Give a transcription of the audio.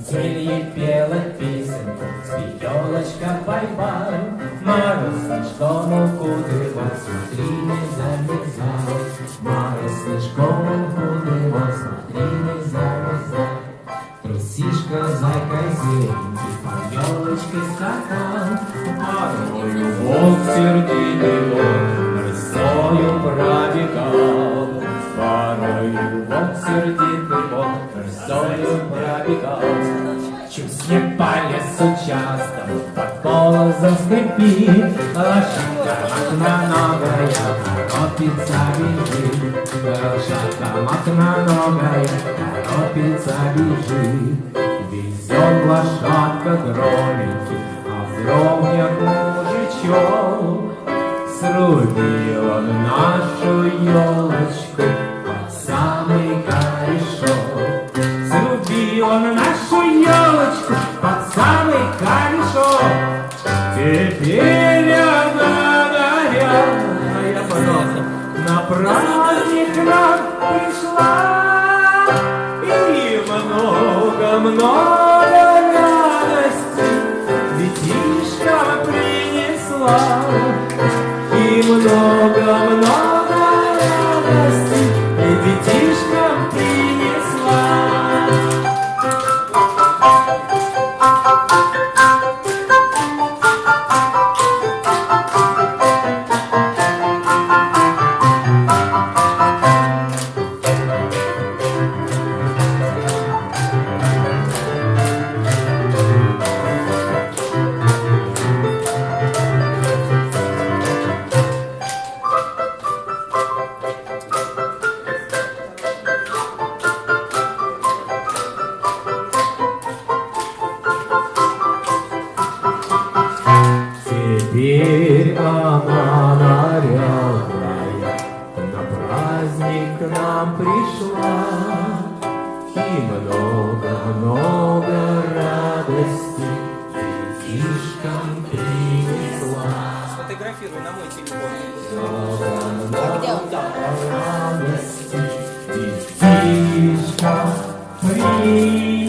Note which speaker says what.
Speaker 1: метель ей пела песенку, спи, елочка, бай-бай. Мороз снежком укутывал, смотри, не замерзай. Мороз снежком укутывал, смотри, не замерзай. Трусишка, зайка, зеленький, под елочкой скакал. Порою волк сердитый вон, рысою пробегал. Порою волк сердитый вон, рысою пробегал. Чуть по лесу часто под полозом скрипит, лошадка мохноногая торопится бежит. Лошадка мохноногая торопится бежит. Везет лошадка громенький, а в дровнях мужичок. Срубил он нашу елочку под самый корешок. Срубил он нашу елочку под самый корешок. Теперь она нарядная вновь на праздник нам пришла. И много-много радости детишкам принесла. И много-много радости детишкам принесла. Теперь она нарядная на праздник к нам пришла. И много-много радости детишкам принесла.
Speaker 2: Сфотографируй на мой телефон.
Speaker 1: Много радости детишкам принесла.